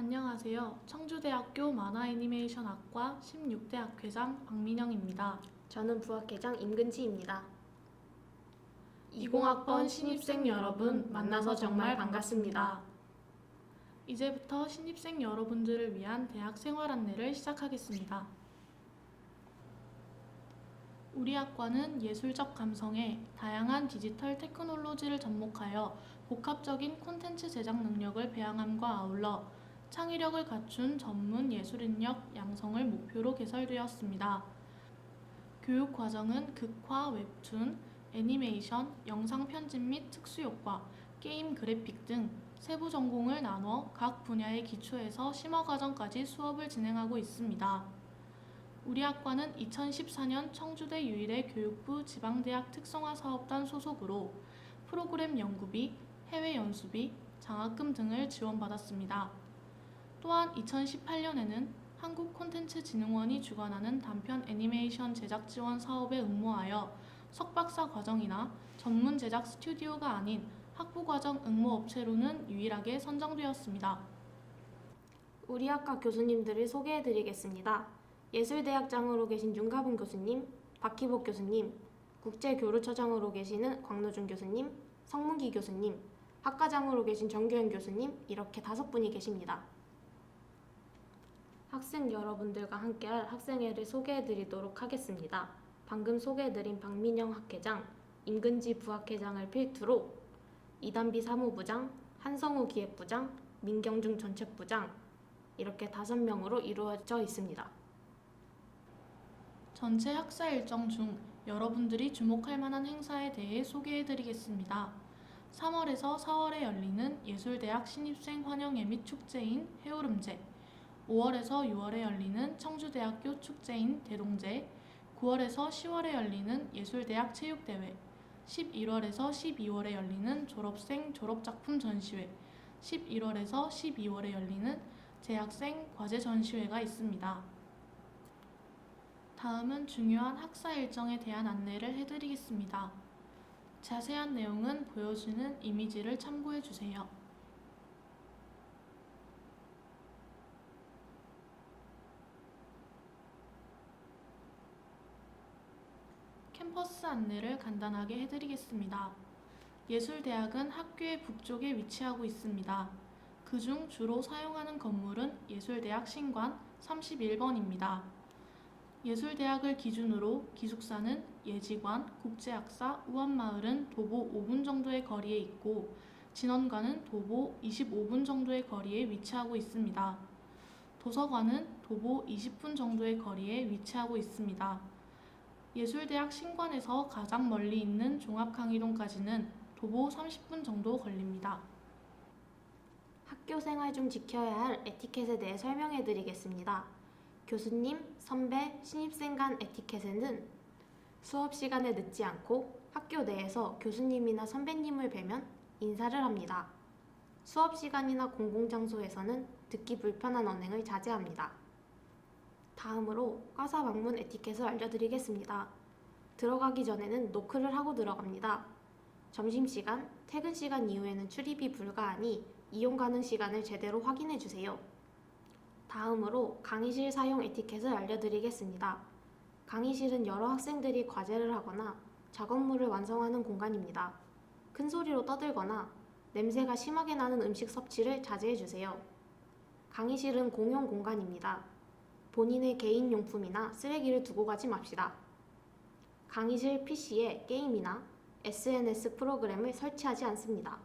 안녕하세요. 청주대학교 만화애니메이션학과 16대 학회장 박민영입니다. 저는 부학회장 임근지입니다. 20학번 신입생 여러분 만나서 정말 반갑습니다. 이제부터 신입생 여러분들을 위한 대학 생활 안내를 시작하겠습니다. 우리 학과는 예술적 감성에 다양한 디지털 테크놀로지를 접목하여 복합적인 콘텐츠 제작 능력을 배양함과 아울러 창의력을 갖춘 전문 예술인력 양성을 목표로 개설되었습니다. 교육 과정은 극화, 웹툰, 애니메이션, 영상 편집 및 특수효과, 게임 그래픽 등 세부 전공을 나눠 각 분야의 기초에서 심화 과정까지 수업을 진행하고 있습니다. 우리 학과는 2014년 청주대 유일의 교육부 지방대학 특성화 사업단 소속으로 프로그램 연구비, 해외 연수비, 장학금 등을 지원받았습니다. 또한 2018년에는 한국콘텐츠진흥원이 주관하는 단편 애니메이션 제작 지원 사업에 응모하여 석박사 과정이나 전문 제작 스튜디오가 아닌 학부과정 응모업체로는 유일하게 선정되었습니다. 우리 학과 교수님들을 소개해드리겠습니다. 예술대학장으로 계신 윤가분 교수님, 박희복 교수님, 국제교류처장으로 계시는 광노준 교수님, 성문기 교수님, 학과장으로 계신 정규현 교수님, 이렇게 5분이 계십니다. 학생 여러분들과 함께할 학생회를 소개해드리도록 하겠습니다. 방금 소개해드린 박민영 학회장, 임근지 부학회장을 필두로 이단비 사무부장, 한성우 기획부장, 민경중 전책부장 이렇게 5명으로 이루어져 있습니다. 전체 학사 일정 중 여러분들이 주목할 만한 행사에 대해 소개해드리겠습니다. 3월에서 4월에 열리는 예술대학 신입생 환영회 및 축제인 해오름제, 5월에서 6월에 열리는 청주대학교 축제인 대동제, 9월에서 10월에 열리는 예술대학 체육대회, 11월에서 12월에 열리는 졸업생 졸업작품 전시회, 11월에서 12월에 열리는 재학생 과제 전시회가 있습니다. 다음은 중요한 학사 일정에 대한 안내를 해드리겠습니다. 자세한 내용은 보여주는 이미지를 참고해주세요. 캠퍼스 안내를 간단하게 해드리겠습니다. 예술대학은 학교의 북쪽에 위치하고 있습니다. 그중 주로 사용하는 건물은 예술대학 신관 31번입니다. 예술대학을 기준으로 기숙사는 예지관, 국제학사, 우한마을은 도보 5분 정도의 거리에 있고 진원관은 도보 25분 정도의 거리에 위치하고 있습니다. 도서관은 도보 20분 정도의 거리에 위치하고 있습니다. 예술대학 신관에서 가장 멀리 있는 종합강의동까지는 도보 30분 정도 걸립니다. 학교 생활 중 지켜야 할 에티켓에 대해 설명해드리겠습니다. 교수님, 선배, 신입생 간 에티켓에는 수업 시간에 늦지 않고 학교 내에서 교수님이나 선배님을 뵈면 인사를 합니다. 수업 시간이나 공공장소에서는 듣기 불편한 언행을 자제합니다. 다음으로 과사 방문 에티켓을 알려드리겠습니다. 들어가기 전에는 노크를 하고 들어갑니다. 점심시간, 퇴근시간 이후에는 출입이 불가하니 이용 가능 시간을 제대로 확인해주세요. 다음으로 강의실 사용 에티켓을 알려드리겠습니다. 강의실은 여러 학생들이 과제를 하거나 작업물을 완성하는 공간입니다. 큰 소리로 떠들거나 냄새가 심하게 나는 음식 섭취를 자제해주세요. 강의실은 공용 공간입니다. 본인의 개인 용품이나 쓰레기를 두고 가지 맙시다. 강의실 PC에 게임이나 SNS 프로그램을 설치하지 않습니다.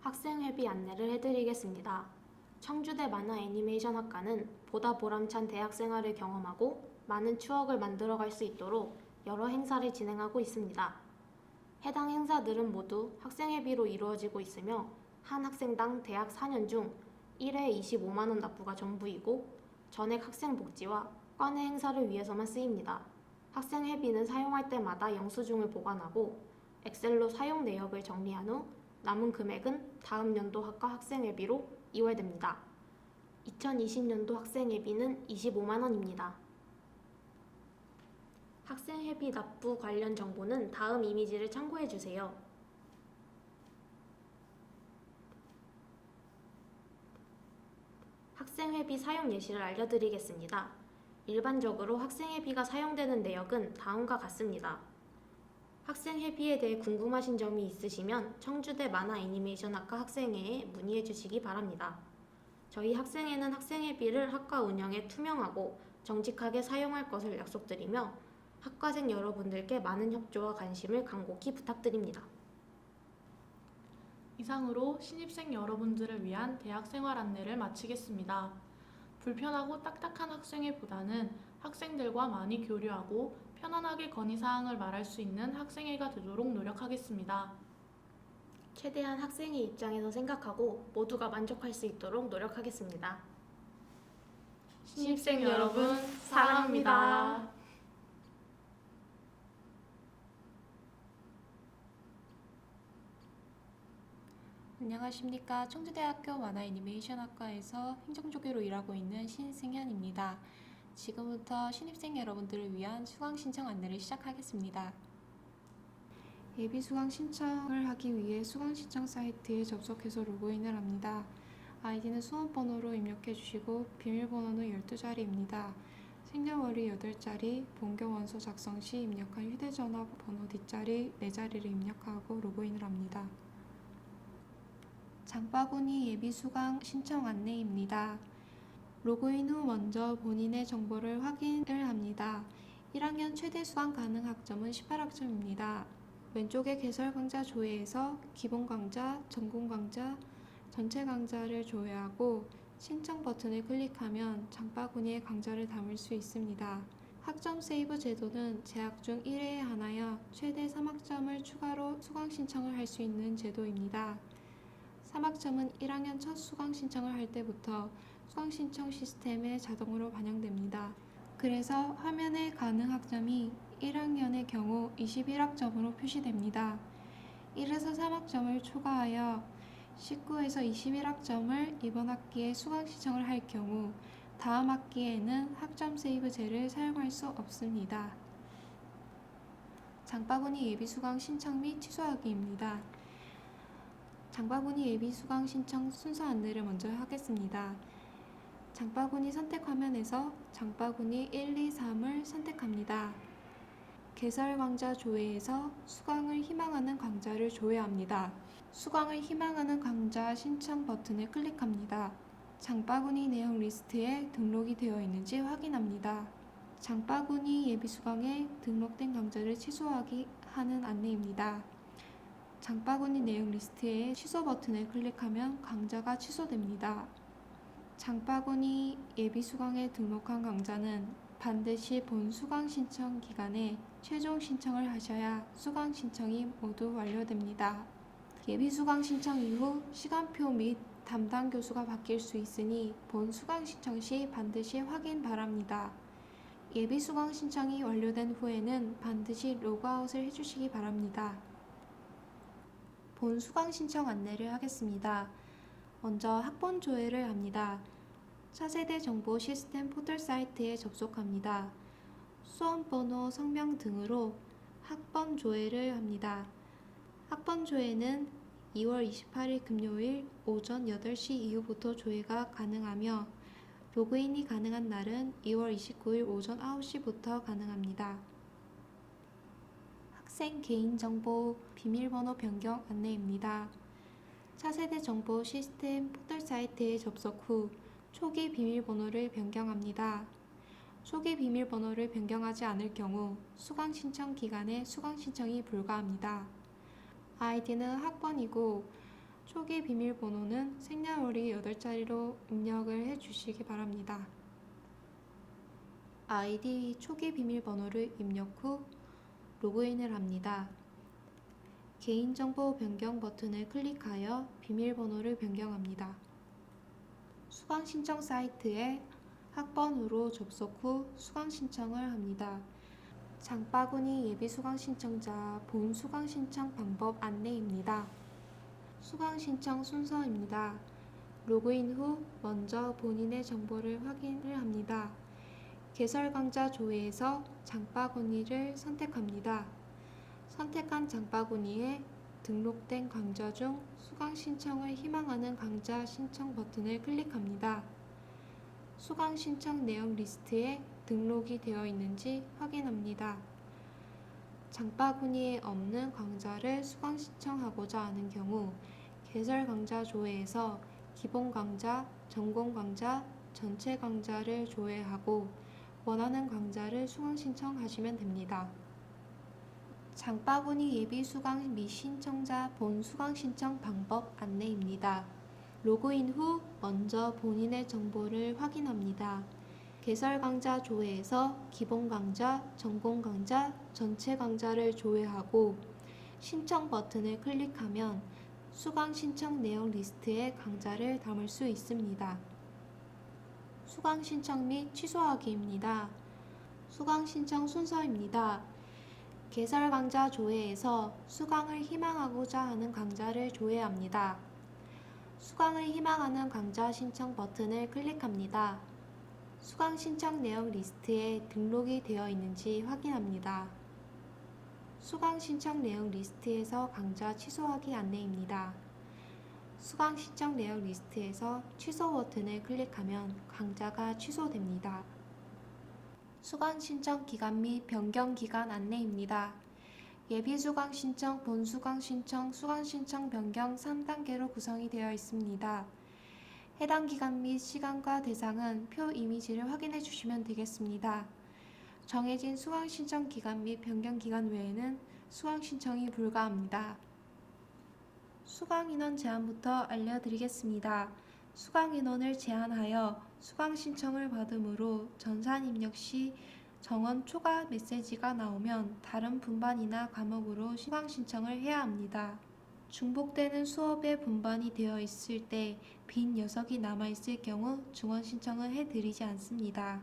학생회비 안내를 해드리겠습니다. 청주대 만화애니메이션학과는 보다 보람찬 대학생활을 경험하고 많은 추억을 만들어갈 수 있도록 여러 행사를 진행하고 있습니다. 해당 행사들은 모두 학생회비로 이루어지고 있으며 한 학생당 대학 4년 중 1회 25만원 납부가 전부이고 전액 학생복지와 과내 행사를 위해서만 쓰입니다. 학생회비는 사용할 때마다 영수증을 보관하고 엑셀로 사용 내역을 정리한 후 남은 금액은 다음 연도 학과 학생회비로 이월됩니다. 2020년도 학생회비는 25만원입니다. 학생회비 납부 관련 정보는 다음 이미지를 참고해주세요. 학생회비 사용 예시를 알려드리겠습니다. 일반적으로 학생회비가 사용되는 내역은 다음과 같습니다. 학생회비에 대해 궁금하신 점이 있으시면 청주대 만화애니메이션학과 학생회에 문의해 주시기 바랍니다. 저희 학생회는 학생회비를 학과 운영에 투명하고 정직하게 사용할 것을 약속드리며 학과생 여러분들께 많은 협조와 관심을 간곡히 부탁드립니다. 이상으로 신입생 여러분들을 위한 대학생활 안내를 마치겠습니다. 불편하고 딱딱한 학생회보다는 학생들과 많이 교류하고 편안하게 건의사항을 말할 수 있는 학생회가 되도록 노력하겠습니다. 최대한 학생의 입장에서 생각하고 모두가 만족할 수 있도록 노력하겠습니다. 신입생 여러분, 사랑합니다. 안녕하십니까. 청주대학교 만화애니메이션학과에서 행정조교로 일하고 있는 신승현입니다. 지금부터 신입생 여러분들을 위한 수강 신청 안내를 시작하겠습니다. 예비 수강 신청을 하기 위해 수강 신청 사이트에 접속해서 로그인을 합니다. 아이디는 수험번호로 입력해 주시고 비밀번호는 12자리입니다. 생년월일 8자리, 본경 원서 작성 시 입력한 휴대전화 번호 뒷자리 4자리를 입력하고 로그인을 합니다. 장바구니 예비 수강 신청 안내입니다. 로그인 후 먼저 본인의 정보를 확인을 합니다. 1학년 최대 수강 가능 학점은 18학점입니다. 왼쪽의 개설 강좌 조회에서 기본 강좌, 전공 강좌, 전체 강좌를 조회하고 신청 버튼을 클릭하면 장바구니에 강좌를 담을 수 있습니다. 학점 세이브 제도는 재학 중 1회에 한하여 최대 3학점을 추가로 수강 신청을 할 수 있는 제도입니다. 3학점은 1학년 첫 수강 신청을 할 때부터 수강 신청 시스템에 자동으로 반영됩니다. 그래서 화면에 가능 학점이 1학년의 경우 21학점으로 표시됩니다. 1에서 3학점을 초과하여 19에서 21학점을 이번 학기에 수강 신청을 할 경우 다음 학기에는 학점 세이브제를 사용할 수 없습니다. 장바구니 예비 수강 신청 및 취소하기입니다. 장바구니 예비 수강 신청 순서 안내를 먼저 하겠습니다. 장바구니 선택 화면에서 장바구니 1, 2, 3을 선택합니다. 개설 강좌 조회에서 수강을 희망하는 강좌를 조회합니다. 수강을 희망하는 강좌 신청 버튼을 클릭합니다. 장바구니 내용 리스트에 등록이 되어 있는지 확인합니다. 장바구니 예비 수강에 등록된 강좌를 취소하기 하는 안내입니다. 장바구니 내용 리스트에 취소 버튼을 클릭하면 강좌가 취소됩니다. 장바구니 예비 수강에 등록한 강좌는 반드시 본 수강 신청 기간에 최종 신청을 하셔야 수강 신청이 모두 완료됩니다. 예비 수강 신청 이후 시간표 및 담당 교수가 바뀔 수 있으니 본 수강 신청 시 반드시 확인 바랍니다. 예비 수강 신청이 완료된 후에는 반드시 로그아웃을 해주시기 바랍니다. 본 수강 신청 안내를 하겠습니다. 먼저 학번 조회를 합니다. 차세대 정보 시스템 포털 사이트에 접속합니다. 수험번호, 성명 등으로 학번 조회를 합니다. 학번 조회는 2월 28일 금요일 오전 8시 이후부터 조회가 가능하며 로그인이 가능한 날은 2월 29일 오전 9시부터 가능합니다. 학생 개인정보 비밀번호 변경 안내입니다. 차세대 정보 시스템 포털 사이트에 접속 후 초기 비밀번호를 변경합니다. 초기 비밀번호를 변경하지 않을 경우 수강 신청 기간에 수강 신청이 불가합니다. 아이디는 학번이고 초기 비밀번호는 생년월일 8자리로 입력을 해주시기 바랍니다. 아이디 초기 비밀번호를 입력 후 로그인을 합니다. 개인정보 변경 버튼을 클릭하여 비밀번호를 변경합니다. 수강 신청 사이트에 학번으로 접속 후 수강 신청을 합니다. 장바구니 예비 수강 신청자 본 수강 신청 방법 안내입니다. 수강 신청 순서입니다. 로그인 후 먼저 본인의 정보를 확인을 합니다. 개설 강좌 조회에서 장바구니를 선택합니다. 선택한 장바구니에 등록된 강좌 중 수강 신청을 희망하는 강좌 신청 버튼을 클릭합니다. 수강 신청 내용 리스트에 등록이 되어 있는지 확인합니다. 장바구니에 없는 강좌를 수강 신청하고자 하는 경우 개설 강좌 조회에서 기본 강좌, 전공 강좌, 전체 강좌를 조회하고 원하는 강좌를 수강 신청하시면 됩니다. 장바구니 예비 수강 및 신청자 본 수강 신청 방법 안내입니다. 로그인 후 먼저 본인의 정보를 확인합니다. 개설 강좌 조회에서 기본 강좌, 전공 강좌, 전체 강좌를 조회하고 신청 버튼을 클릭하면 수강 신청 내용 리스트에 강좌를 담을 수 있습니다. 수강 신청 및 취소하기입니다. 수강 신청 순서입니다. 개설 강좌 조회에서 수강을 희망하고자 하는 강좌를 조회합니다. 수강을 희망하는 강좌 신청 버튼을 클릭합니다. 수강 신청 내용 리스트에 등록이 되어 있는지 확인합니다. 수강 신청 내용 리스트에서 강좌 취소하기 안내입니다. 수강 신청 내용 리스트에서 취소 버튼을 클릭하면 강좌가 취소됩니다. 수강 신청 기간 및 변경 기간 안내입니다. 예비 수강 신청, 본 수강 신청, 수강 신청 변경 3단계로 구성이 되어 있습니다. 해당 기간 및 시간과 대상은 표 이미지를 확인해 주시면 되겠습니다. 정해진 수강 신청 기간 및 변경 기간 외에는 수강 신청이 불가합니다. 수강 인원 제한부터 알려드리겠습니다. 수강 인원을 제한하여 수강 신청을 받음으로 전산 입력 시 정원 초과 메시지가 나오면 다른 분반이나 과목으로 수강 신청을 해야 합니다. 중복되는 수업에 분반이 되어 있을 때 빈 녀석이 남아있을 경우 증원 신청을 해드리지 않습니다.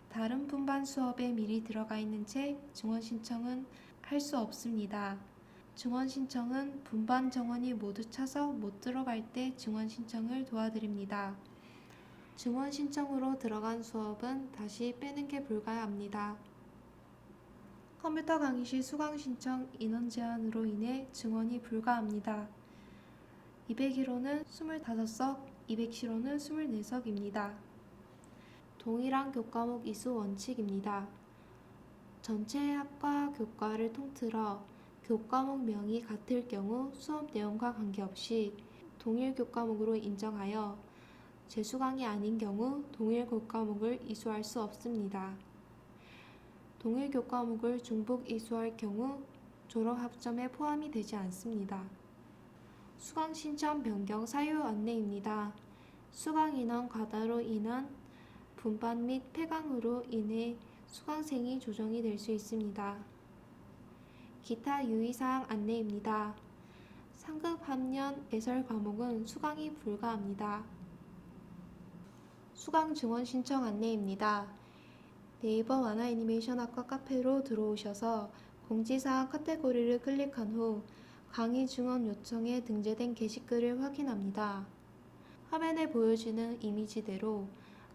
다른 분반 수업에 미리 들어가 있는 채 증원 신청은 할 수 없습니다. 증원 신청은 분반 정원이 모두 차서 못 들어갈 때 증원 신청을 도와드립니다. 증원 신청으로 들어간 수업은 다시 빼는 게 불가합니다. 컴퓨터 강의 시 수강 신청 인원 제한으로 인해 증원이 불가합니다. 201호는 25석, 210호는 24석입니다. 동일한 교과목 이수 원칙입니다. 전체 학과 교과를 통틀어 교과목명이 같을 경우 수업 내용과 관계없이 동일 교과목으로 인정하여 재수강이 아닌 경우 동일 교과목을 이수할 수 없습니다. 동일 교과목을 중복 이수할 경우 졸업학점에 포함이 되지 않습니다. 수강 신청 변경 사유 안내입니다. 수강 인원 과다로 인한 분반 및 폐강으로 인해 수강생이 조정이 될 수 있습니다. 기타 유의사항 안내입니다. 상급 학년 예설 과목은 수강이 불가합니다. 수강 증원 신청 안내입니다. 네이버 만화애니메이션학과 카페로 들어오셔서 공지사항 카테고리를 클릭한 후 강의 증원 요청에 등재된 게시글을 확인합니다. 화면에 보여지는 이미지대로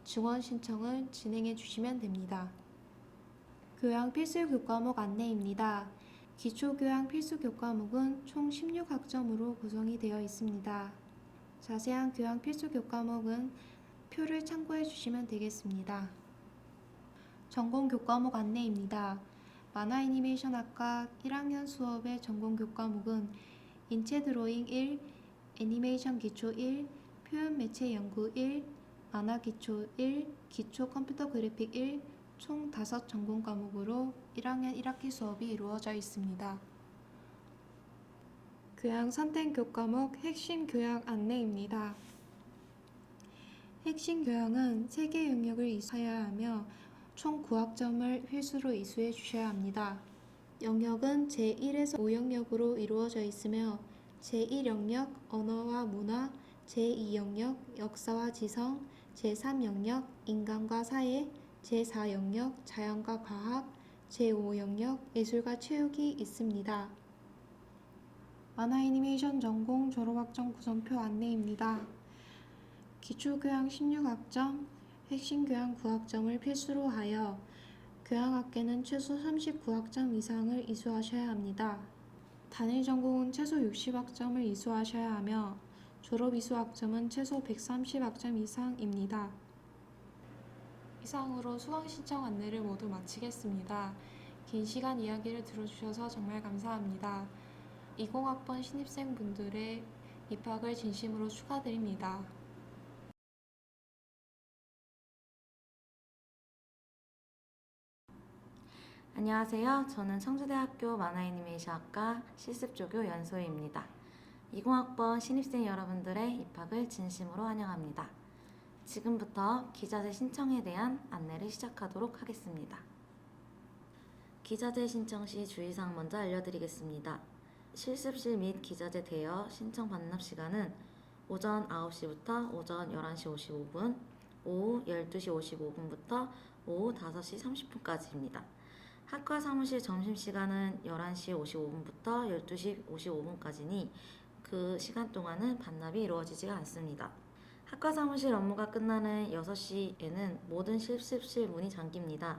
증원 신청을 진행해 주시면 됩니다. 교양 필수 교과목 안내입니다. 기초교양 필수 교과목은 총 16학점으로 구성이 되어 있습니다. 자세한 교양 필수 교과목은 표를 참고해 주시면 되겠습니다. 전공 교과목 안내입니다. 만화 애니메이션학과 1학년 수업의 전공 교과목은 인체 드로잉 1, 애니메이션 기초 1, 표현 매체 연구 1, 만화 기초 1, 기초 컴퓨터 그래픽 1, 총 5 전공 과목으로 1학년 1학기 수업이 이루어져 있습니다. 교양 선택 교과목 핵심 교양 안내입니다. 핵심 교양은 3개 영역을 이수해야 하며 총 9학점을 필수로 이수해 주셔야 합니다. 영역은 제1에서 5영역으로 이루어져 있으며 제1영역 언어와 문화, 제2영역 역사와 지성, 제3영역 인간과 사회, 제4영역 자연과 과학, 제5영역 예술과 체육이 있습니다. 만화 애니메이션 전공 졸업학점 구성표 안내입니다. 기초교양 16학점, 핵심교양 9학점을 필수로 하여 교양학계는 최소 39학점 이상을 이수하셔야 합니다. 단일 전공은 최소 60학점을 이수하셔야 하며 졸업 이수 학점은 최소 130학점 이상입니다. 이상으로 수강 신청 안내를 모두 마치겠습니다. 긴 시간 이야기를 들어주셔서 정말 감사합니다. 20학번 신입생분들의 입학을 진심으로 축하드립니다. 안녕하세요. 저는 청주대학교 만화애니메이션학과 실습조교 연소희입니다. 20학번 신입생 여러분들의 입학을 진심으로 환영합니다. 지금부터 기자재 신청에 대한 안내를 시작하도록 하겠습니다. 기자재 신청 시 주의사항 먼저 알려드리겠습니다. 실습실 및 기자재 대여 신청 반납 시간은 오전 9시부터 오전 11시 55분, 오후 12시 55분부터 오후 5시 30분까지입니다. 학과 사무실 점심시간은 11시 55분부터 12시 55분까지니 그 시간 동안은 반납이 이루어지지 않습니다. 학과 사무실 업무가 끝나는 6시에는 모든 실습실 문이 잠깁니다.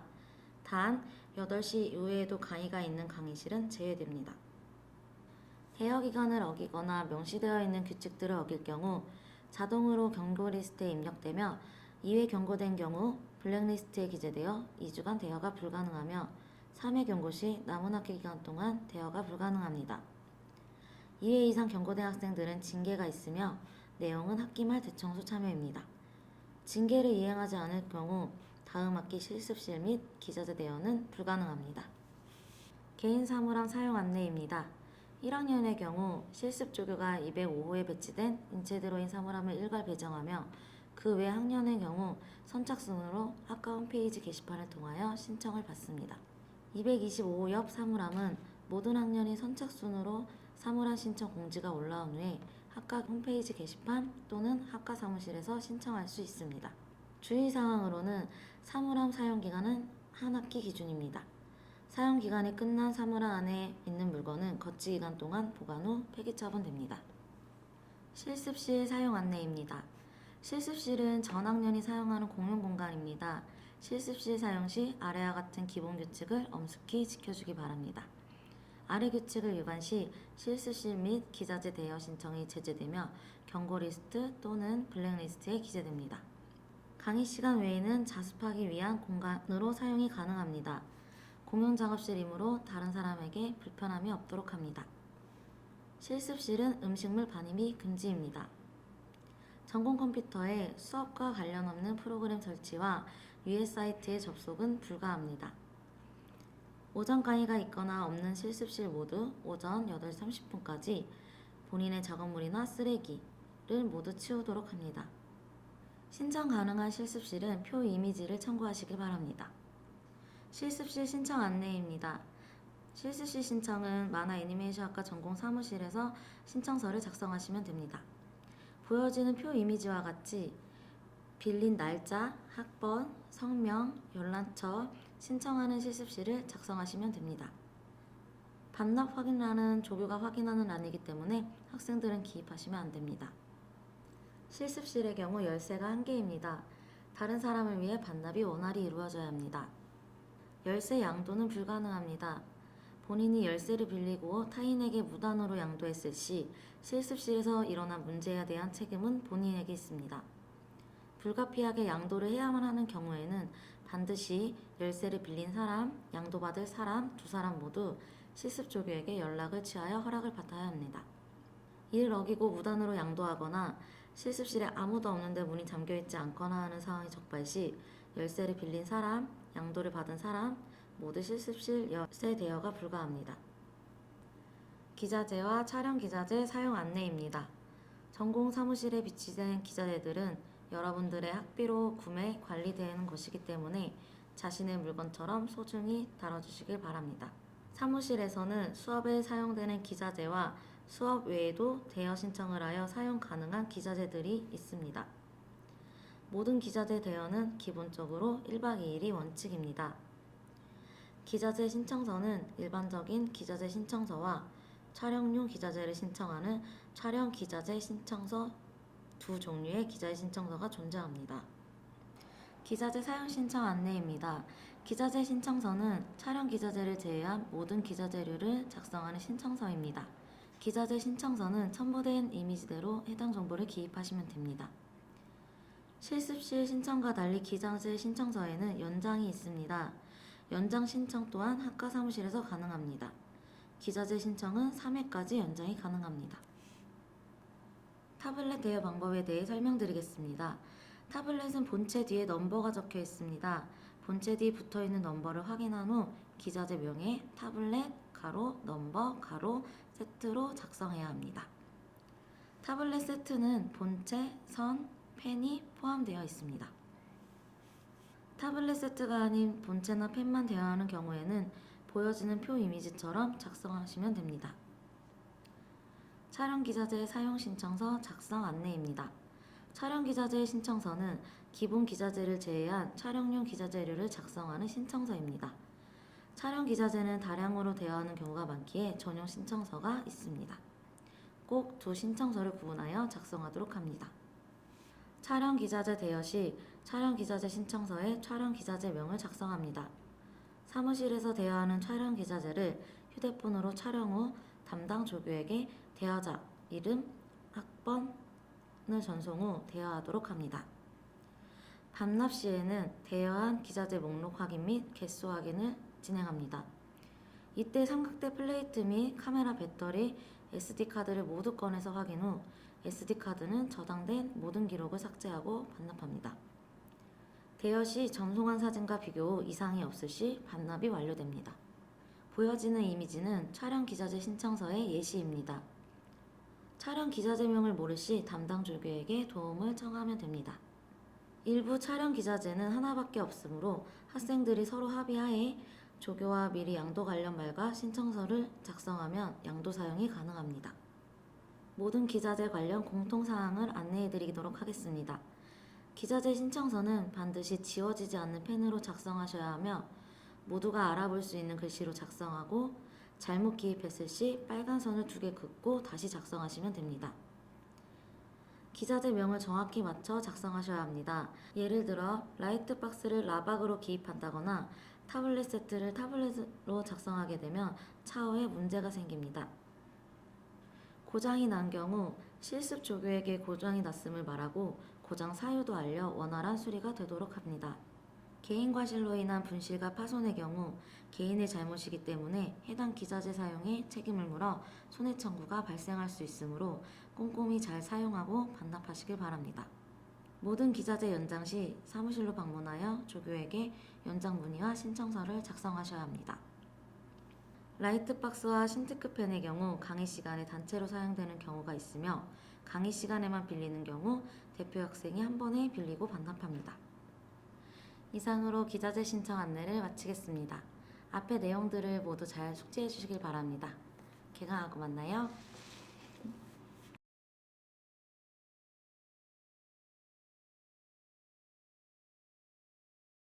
단 8시 이후에도 강의가 있는 강의실은 제외됩니다. 대여 기간을 어기거나 명시되어 있는 규칙들을 어길 경우 자동으로 경고 리스트에 입력되며 이회 경고된 경우 블랙리스트에 기재되어 2주간 대여가 불가능하며 3회 경고 시 남은 학기 기간 동안 대여가 불가능합니다. 2회 이상 경고된 학생들은 징계가 있으며 내용은 학기 말 대청소 참여입니다. 징계를 이행하지 않을 경우 다음 학기 실습실 및 기자재 대여는 불가능합니다. 개인 사물함 사용 안내입니다. 1학년의 경우 실습 조교가 205호에 배치된 인체 드로잉 사물함을 일괄 배정하며 그 외 학년의 경우 선착순으로 학과 홈페이지 게시판을 통하여 신청을 받습니다. 225호 옆 사물함은 모든 학년이 선착순으로 사물함 신청 공지가 올라온 후에 학과 홈페이지 게시판 또는 학과 사무실에서 신청할 수 있습니다. 주의사항으로는 사물함 사용기간은 한 학기 기준입니다. 사용기간이 끝난 사물함 안에 있는 물건은 거치기간 동안 보관 후 폐기 처분됩니다. 실습실 사용 안내입니다. 실습실은 전 학년이 사용하는 공용 공간입니다. 실습실 사용 시 아래와 같은 기본 규칙을 엄숙히 지켜주기 바랍니다. 아래 규칙을 위반 시 실습실 및 기자재 대여 신청이 제재되며 경고 리스트 또는 블랙리스트에 기재됩니다. 강의 시간 외에는 자습하기 위한 공간으로 사용이 가능합니다. 공용 작업실이므로 다른 사람에게 불편함이 없도록 합니다. 실습실은 음식물 반입이 금지입니다. 전공 컴퓨터에 수업과 관련 없는 프로그램 설치와 유해 사이트의 접속은 불가합니다. 오전 강의가 있거나 없는 실습실 모두 오전 8시 30분까지 본인의 작업물이나 쓰레기를 모두 치우도록 합니다. 신청 가능한 실습실은 표 이미지를 첨부하시기 바랍니다. 실습실 신청 안내입니다. 실습실 신청은 만화 애니메이션학과 전공 사무실에서 신청서를 작성하시면 됩니다. 보여지는 표 이미지와 같이 빌린 날짜, 학번, 성명, 연락처, 신청하는 실습실을 작성하시면 됩니다. 반납 확인란은 조교가 확인하는 란이기 때문에 학생들은 기입하시면 안 됩니다. 실습실의 경우 열쇠가 1개입니다. 다른 사람을 위해 반납이 원활히 이루어져야 합니다. 열쇠 양도는 불가능합니다. 본인이 열쇠를 빌리고 타인에게 무단으로 양도했을 시 실습실에서 일어난 문제에 대한 책임은 본인에게 있습니다. 불가피하게 양도를 해야만 하는 경우에는 반드시 열쇠를 빌린 사람, 양도받을 사람 두 사람 모두 실습조교에게 연락을 취하여 허락을 받아야 합니다. 이를 어기고 무단으로 양도하거나 실습실에 아무도 없는데 문이 잠겨있지 않거나 하는 상황이 적발 시 열쇠를 빌린 사람, 양도를 받은 사람 모두 실습실 열쇠 대여가 불가합니다. 기자재와 촬영 기자재 사용 안내입니다. 전공 사무실에 비치된 기자재들은 여러분들의 학비로 구매, 관리되는 것이기 때문에 자신의 물건처럼 소중히 다뤄주시길 바랍니다. 사무실에서는 수업에 사용되는 기자재와 수업 외에도 대여 신청을 하여 사용 가능한 기자재들이 있습니다. 모든 기자재 대여는 기본적으로 1박 2일이 원칙입니다. 기자재 신청서는 일반적인 기자재 신청서와 촬영용 기자재를 신청하는 촬영 기자재 신청서 두 종류의 기자재 신청서가 존재합니다. 기자재 사용 신청 안내입니다. 기자재 신청서는 촬영 기자재를 제외한 모든 기자재류를 작성하는 신청서입니다. 기자재 신청서는 첨부된 이미지대로 해당 정보를 기입하시면 됩니다. 실습 시 신청과 달리 기자재 신청서에는 연장이 있습니다. 연장 신청 또한 학과 사무실에서 가능합니다. 기자재 신청은 3회까지 연장이 가능합니다. 타블렛 대여 방법에 대해 설명드리겠습니다. 타블렛은 본체 뒤에 넘버가 적혀 있습니다. 본체 뒤에 붙어 있는 넘버를 확인한 후 기자재 명에 타블렛 가로 넘버 가로 세트로 작성해야 합니다. 타블렛 세트는 본체, 선, 펜이 포함되어 있습니다. 타블렛 세트가 아닌 본체나 펜만 대여하는 경우에는 보여지는 표 이미지처럼 작성하시면 됩니다. 촬영 기자재 사용 신청서 작성 안내입니다. 촬영 기자재 신청서는 기본 기자재를 제외한 촬영용 기자재료를 작성하는 신청서입니다. 촬영 기자재는 다량으로 대여하는 경우가 많기에 전용 신청서가 있습니다. 꼭 두 신청서를 구분하여 작성하도록 합니다. 촬영 기자재 대여 시 촬영 기자재 신청서에 촬영 기자재명을 작성합니다. 사무실에서 대여하는 촬영 기자재를 휴대폰으로 촬영 후 담당 조교에게 대여자 이름, 학번을 전송 후 대여하도록 합니다. 반납 시에는 대여한 기자재 목록 확인 및 개수 확인을 진행합니다. 이때 삼각대 플레이트 및 카메라 배터리, SD카드를 모두 꺼내서 확인 후 SD카드는 저장된 모든 기록을 삭제하고 반납합니다. 대여 시 전송한 사진과 비교 후 이상이 없을 시 반납이 완료됩니다. 보여지는 이미지는 촬영 기자재 신청서의 예시입니다. 촬영 기자재명을 모를 시 담당 조교에게 도움을 청하면 됩니다. 일부 촬영 기자재는 하나밖에 없으므로 학생들이 서로 합의하에 조교와 미리 양도 관련 말과 신청서를 작성하면 양도 사용이 가능합니다. 모든 기자재 관련 공통사항을 안내해드리도록 하겠습니다. 기자재 신청서는 반드시 지워지지 않는 펜으로 작성하셔야 하며 모두가 알아볼 수 있는 글씨로 작성하고 잘못 기입했을 시 빨간 선을 2개 긋고 다시 작성하시면 됩니다. 기자재명을 정확히 맞춰 작성하셔야 합니다. 예를 들어 라이트 박스를 라박으로 기입한다거나 타블렛 세트를 타블렛으로 작성하게 되면 차후에 문제가 생깁니다. 고장이 난 경우 실습 조교에게 고장이 났음을 말하고 고장 사유도 알려 원활한 수리가 되도록 합니다. 개인 과실로 인한 분실과 파손의 경우 개인의 잘못이기 때문에 해당 기자재 사용에 책임을 물어 손해 청구가 발생할 수 있으므로 꼼꼼히 잘 사용하고 반납하시길 바랍니다. 모든 기자재 연장 시 사무실로 방문하여 조교에게 연장 문의와 신청서를 작성하셔야 합니다. 라이트박스와 신테크펜의 경우 강의 시간에 단체로 사용되는 경우가 있으며 강의 시간에만 빌리는 경우 대표 학생이 한 번에 빌리고 반납합니다. 이상으로 기자재 신청 안내를 마치겠습니다. 앞의 내용들을 모두 잘 숙지해 주시길 바랍니다. 개강하고 만나요.